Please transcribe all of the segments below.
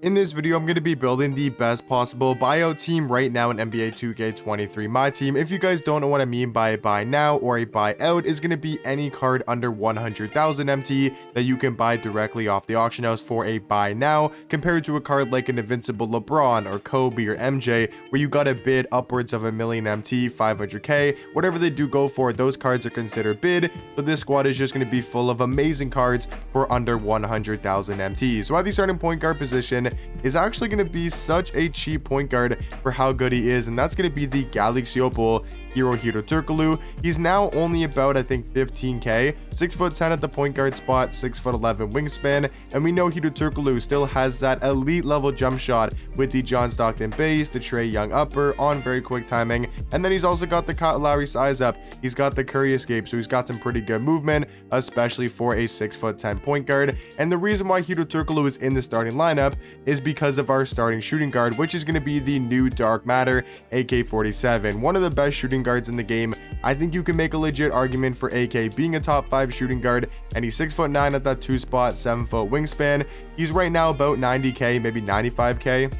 In this video, I'm going to be building the best possible buyout team right now in NBA 2K23 Myteam. If you guys don't know what I mean by a buy now or a buyout, is going to be any card under 100,000 MT that you can buy directly off the auction house for a buy now, compared to a card like an invincible LeBron or Kobe or MJ, where you got to bid upwards of a million MT, 500k, whatever they do go for, those cards are considered bid. So this squad is just going to be full of amazing cards for under 100,000 MT. So at the starting point guard position is actually going to be such a cheap point guard for how good he is, and that's going to be the Galaxy Opal Hirohito Turkoglu. He's now only about, I think, 15k, 6'10" at the point guard spot, 6'11" wingspan, and we know Hito Turkoglu still has that elite level jump shot with the John Stockton base, the Trae Young upper on very quick timing, and then he's also got the Kyle Lowry size up, he's got the Curry escape, so he's got some pretty good movement, especially for a 6'10" point guard. And the reason why Hito Turkoglu is in the starting lineup is because of our starting shooting guard, which is going to be the new Dark Matter AK-47, one of the best shooting guards in the game. I think you can make a legit argument for AK being a top 5 shooting guard, and he's 6'9" at that 2 spot, 7-foot wingspan. He's right now about 90k, maybe 95k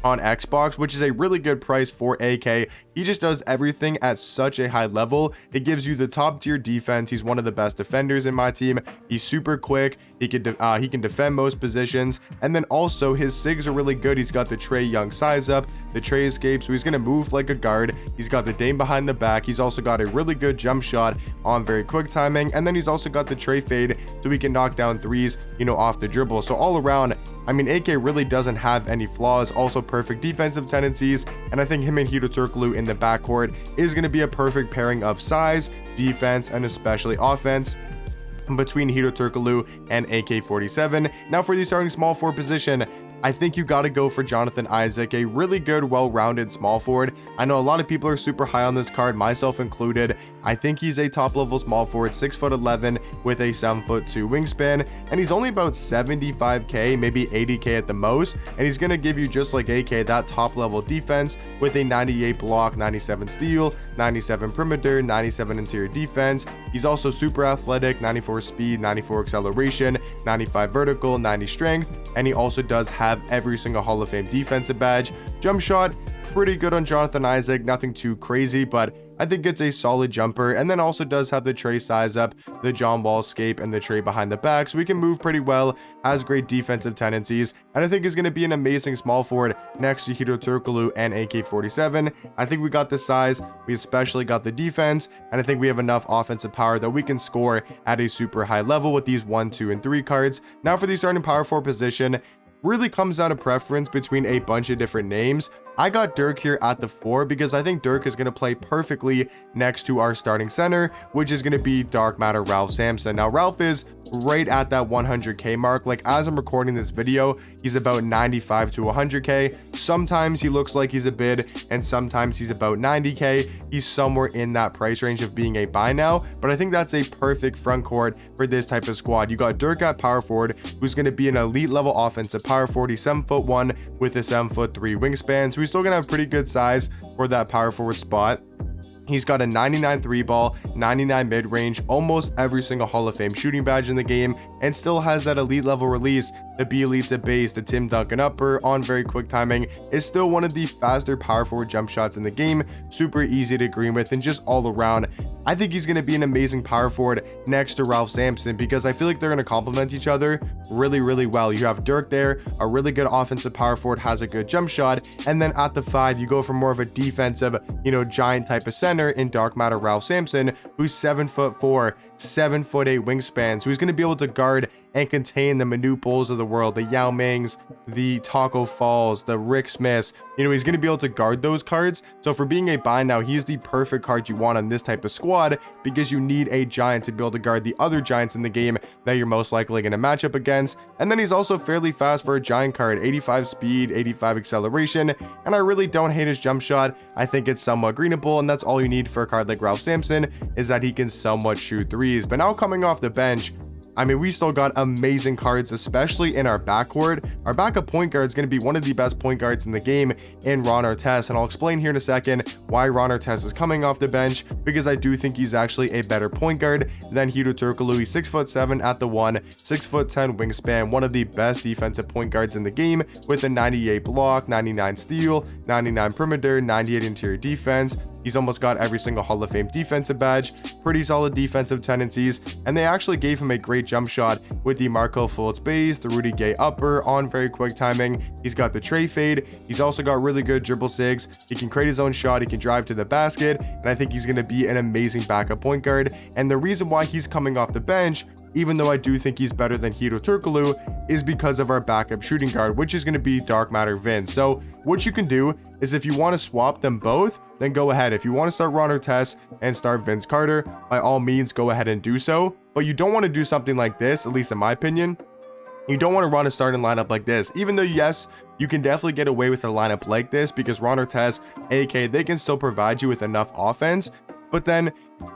on Xbox, which is a really good price for AK. He just does everything at such a high level. It gives you the top tier defense. He's one of the best defenders in my team. He's super quick. He can defend most positions, and then also his sigs are really good. He's got the Trae Young size up, the Trae escape, so he's going to move like a guard. He's got the Dame behind the back. He's also got a really good jump shot on very quick timing, and then he's also got the Trae fade, so he can knock down threes, off the dribble. So all around, I mean, AK really doesn't have any flaws. Also perfect defensive tendencies, and I think him and Hito Turkoglu in the backcourt is going to be a perfect pairing of size, defense, and especially offense between Hito Turkoglu and AK-47. Now for the starting small forward position, I think you got to go for Jonathan Isaac, a really good, well-rounded small forward. I know a lot of people are super high on this card, myself included. I think he's a top-level small forward, 6'11" with a 7'2" wingspan, and he's only about 75k, maybe 80k at the most, and he's going to give you, just like AK, that top-level defense with a 98 block, 97 steal, 97 perimeter, 97 interior defense. He's also super athletic, 94 speed, 94 acceleration, 95 vertical, 90 strength, and he also does have every single Hall of Fame defensive badge. Jump shot, pretty good on Jonathan Isaac, nothing too crazy, but I think it's a solid jumper, and then also does have the Trae size up, the John Wall escape, and the Trae behind the back, so he can move pretty well, has great defensive tendencies, and I think is going to be an amazing small forward next to Hito Turkoglu and AK-47. I think we got the size, we especially got the defense, and I think we have enough offensive power that we can score at a super high level with these 1, 2, and 3 cards. Now for the starting power forward position, really comes down to preference between a bunch of different names. I got Dirk here at the 4 because I think Dirk is going to play perfectly next to our starting center, which is going to be Dark Matter Ralph Sampson. Now Ralph is right at that 100k mark. Like, as I'm recording this video, he's about 95 to 100k. Sometimes he looks like he's a bid, and sometimes he's about 90k. He's somewhere in that price range of being a buy now, but I think that's a perfect front court for this type of squad. You got Dirk at power forward, who's going to be an elite level offensive power forward. He's 7'1" with a 7'3" wingspan, so he's still gonna have pretty good size for that power forward spot. He's got a 99 3 ball, 99 mid-range, almost every single Hall of Fame shooting badge in the game, and still has that elite level release, the B elites at base, the Tim Duncan upper on very quick timing. Is still one of the faster power forward jump shots in the game, super easy to green with, and just all around, I think he's going to be an amazing power forward next to Ralph Sampson, because I feel like they're going to complement each other really well. You have Dirk there, a really good offensive power forward, has a good jump shot, and then at the 5 you go for more of a defensive, giant type of center in Dark Matter Ralph Sampson, who's 7'4", 7'8" wingspan, so he's going to be able to guard and contain the Manute Bulls of the world, the Yao Mings, the Taco Falls, the Rick Smiths. He's going to be able to guard those cards. So for being a buy now, he's the perfect card you want on this type of squad, because you need a giant to be able to guard the other giants in the game that you're most likely going to match up against. And then he's also fairly fast for a giant card, 85 speed, 85 acceleration, and I really don't hate his jump shot. I think it's somewhat greenable, and that's all you need for a card like Ralph Sampson, is that he can somewhat shoot threes. But now coming off the bench, I mean, we still got amazing cards, especially in our backcourt. Our backup point guard is going to be one of the best point guards in the game in Ron Artest, and I'll explain here in a second why Ron Artest is coming off the bench, because I do think he's actually a better point guard than Hedo Turkoglu. He's 6'7" at the 1, 6'10" wingspan, one of the best defensive point guards in the game with a 98 block, 99 steal, 99 perimeter, 98 interior defense. He's almost got every single Hall of Fame defensive badge, pretty solid defensive tendencies, and they actually gave him a great jump shot with the Marco Fultz base, the Rudy Gay upper on very quick timing. He's got the tray fade. He's also got really good dribble sigs. He can create his own shot. He can drive to the basket, and I think he's going to be an amazing backup point guard. And the reason why he's coming off the bench, even though I do think he's better than Hedo Turkoglu, is because of our backup shooting guard, which is going to be Dark Matter Vince. So what you can do is, if you want to swap them both, then go ahead. If you want to start Ron Artest and start Vince Carter, by all means go ahead and do so. But you don't want to do something like this, at least in my opinion. You don't want to run a starting lineup like this, even though yes, you can definitely get away with a lineup like this because Ron Artest, AK, they can still provide you with enough offense. But then,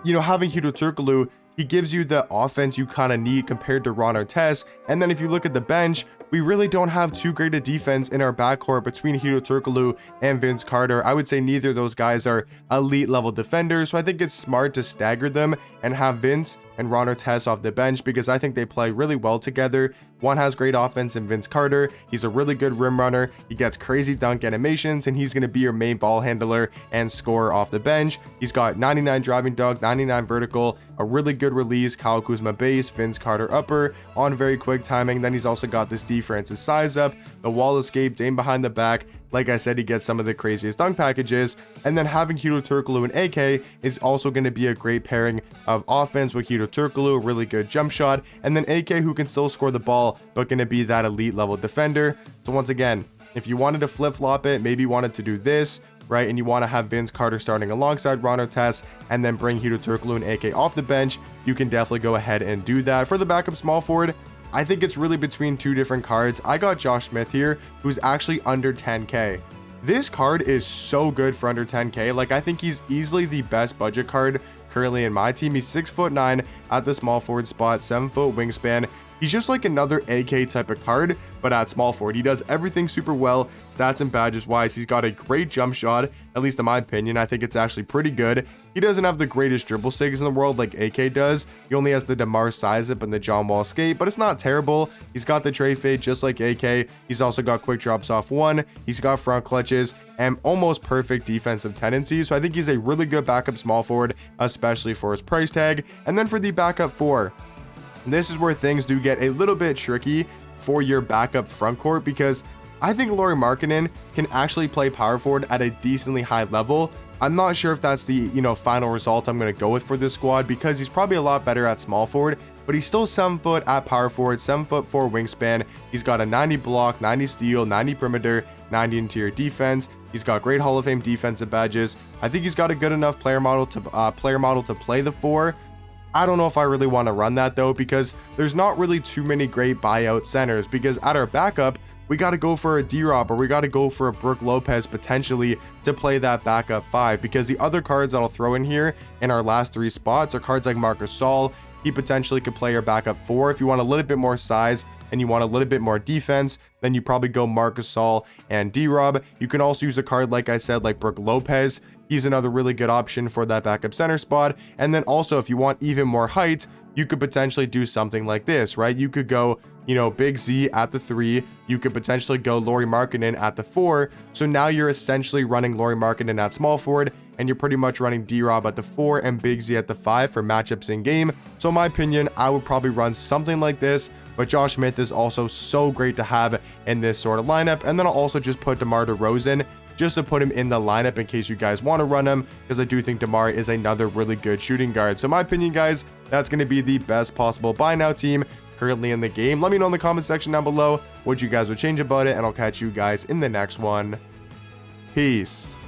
having Hedo Turkoglu, he gives you the offense you kind of need compared to Ron Artest. And then if you look at the bench, we really don't have too great a defense in our backcourt between Hedo Turkoglu and Vince Carter. I would say neither of those guys are elite level defenders, so I think it's smart to stagger them and have Vince and Ron Artest off the bench because I think they play really well together. One has great offense in Vince Carter. He's a really good rim runner. He gets crazy dunk animations, and he's going to be your main ball handler and scorer off the bench. He's got 99 driving dunk, 99 vertical, a really good release, Kyle Kuzma base, Vince Carter upper on very quick timing. Then he's also got this D Francis size up, the wall escape, Dame behind the back. Like I said, he gets some of the craziest dunk packages. And then having Hedo Turkoglu and AK is also going to be a great pairing of offense with Hedo Turkoglu, a really good jump shot, and then AK who can still score the ball, but going to be that elite level defender. So once again, if you wanted to flip-flop it, maybe you wanted to do this, right, and you want to have Vince Carter starting alongside Ron Artest and then bring Hedo Turkoglu and AK off the bench, you can definitely go ahead and do that. For the backup small forward, I think it's really between two different cards. I got Josh Smith here, who's actually under 10K. This card is so good for under 10K. Like, I think he's easily the best budget card currently in my team. He's 6'9" at the small forward spot, 7-foot wingspan. He's just like another AK type of card, but at small forward. He does everything super well, stats and badges wise. He's got a great jump shot, at least in my opinion. I think it's actually pretty good. He doesn't have the greatest dribble sigs in the world like AK does. He only has the DeMar size up and the John Wall skate, but it's not terrible. He's got the tray fade just like AK. He's also got quick drops off 1. He's got front clutches and almost perfect defensive tendencies. So I think he's a really good backup small forward, especially for his price tag. And then for the backup 4, this is where things do get a little bit tricky for your backup front court, because I think Lauri Markkanen can actually play power forward at a decently high level. I'm not sure if that's the final result I'm going to go with for this squad, because he's probably a lot better at small forward, but he's still 7 foot at power forward, 7'4" wingspan. He's got a 90 block, 90 steal, 90 perimeter, 90 interior defense. He's got great Hall of Fame defensive badges. I think he's got a good enough player model to play the 4. I don't know if I really want to run that though, because there's not really too many great buyout centers, because at our backup, we got to go for a D-Rob or we got to go for a Brook Lopez potentially to play that backup 5, because the other cards that I'll throw in here in our last 3 spots are cards like Marc Gasol. He potentially could play your backup 4. If you want a little bit more size and you want a little bit more defense, then you probably go Marc Gasol and D-Rob. You can also use a card, like I said, like Brook Lopez. He's another really good option for that backup center spot. And then also, if you want even more height, you could potentially do something like this, right? You could go, Big Z at the 3. You could potentially go Lauri Markkanen at the 4. So now you're essentially running Lauri Markkanen at small forward, and you're pretty much running D-Rob at the 4 and Big Z at the 5 for matchups in game. So in my opinion, I would probably run something like this. But Josh Smith is also so great to have in this sort of lineup. And then I'll also just put DeMar DeRozan just to put him in the lineup in case you guys want to run him, because I do think DeMar is another really good shooting guard. So in my opinion, guys, that's going to be the best possible buy now team currently in the game. Let me know in the comment section down below what you guys would change about it, and I'll catch you guys in the next one. Peace.